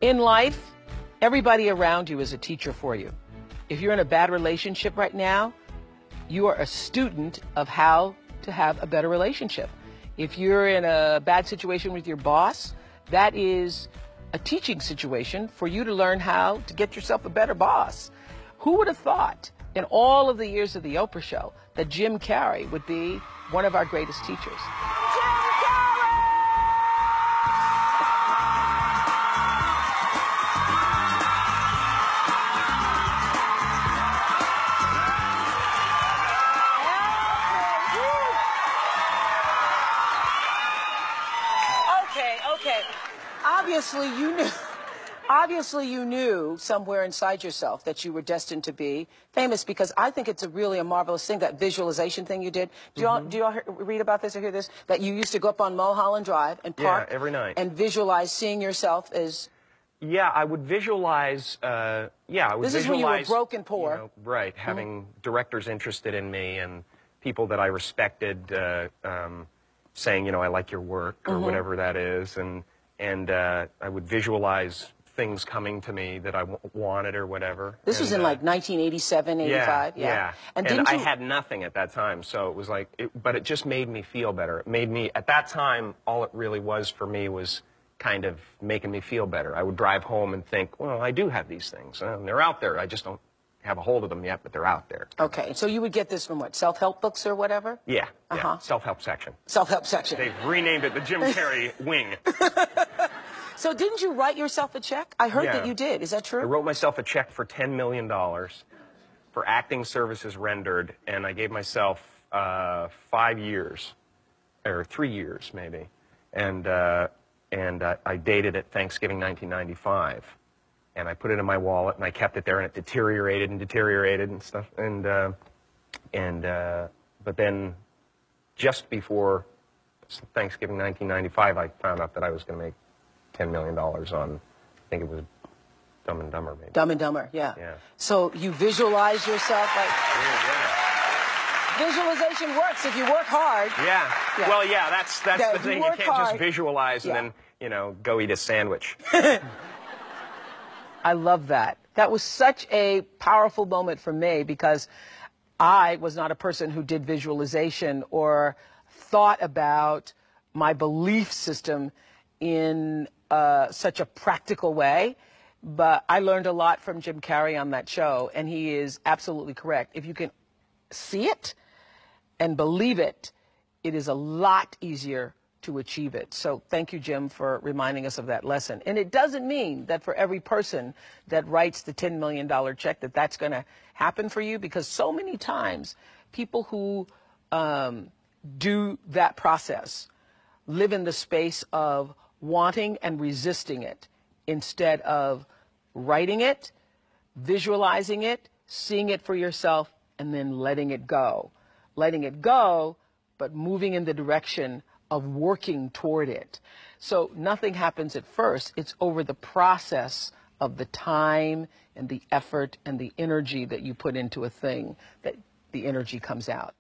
In life, everybody around you is a teacher for you. If you're in a bad relationship right now, you are a student of how to have a better relationship. If you're in a bad situation with your boss, that is a teaching situation for you to learn how to get yourself a better boss. Who would have thought in all of the years of the Oprah Show that Jim Carrey would be one of our greatest teachers? Okay. Obviously you knew somewhere inside yourself that you were destined to be famous, because I think it's really a marvelous thing, that visualization thing you did. Do y'all read about this or hear this? That you used to go up on Mulholland Drive and park every night and visualize seeing yourself as... Yeah, I would visualize, This is when you were broke and poor. You know, right, having directors interested in me and people that I respected saying, you know, I like your work or whatever that is, and I would visualize things coming to me that I wanted or whatever. This was in like 1987, 85? Yeah. And I had nothing at that time, so it was like, but it just made me feel better. It made me, at that time, all it really was for me was kind of making me feel better. I would drive home and think, well, I do have these things, and they're out there. I just don't have a hold of them yet, but they're out there. Okay, so you would get this from what, self-help books or whatever? Yeah, self-help section. Self-help section. They've renamed it the Jim Carrey wing. So didn't you write yourself a check? I heard that you did. Is that true? I wrote myself a check for $10 million for acting services rendered, and I gave myself 5 years, or 3 years maybe, and I dated it Thanksgiving 1995. And I put it in my wallet, and I kept it there, and it deteriorated and stuff. But then, just before Thanksgiving 1995, I found out that I was going to make $10 million on, I think it was Dumb and Dumber, maybe. Dumb and Dumber, yeah. So you visualize yourself like... Visualization works if you work hard. Yeah. Well, yeah, that's the thing. You can't just visualize and then, you know, go eat a sandwich. I love that. That was such a powerful moment for me, because I was not a person who did visualization or thought about my belief system in such a practical way. But I learned a lot from Jim Carrey on that show, and he is absolutely correct. If you can see it and believe it, it is a lot easier to achieve it. So thank you, Jim, for reminding us of that lesson. And it doesn't mean that for every person that writes the $10 million check that that's going to happen for you, because so many times people who do that process live in the space of wanting and resisting it instead of writing it, visualizing it, seeing it for yourself, and then letting it go. Letting it go, but moving in the direction of working toward it. So nothing happens at first. It's over the process of the time and the effort and the energy that you put into a thing that the energy comes out.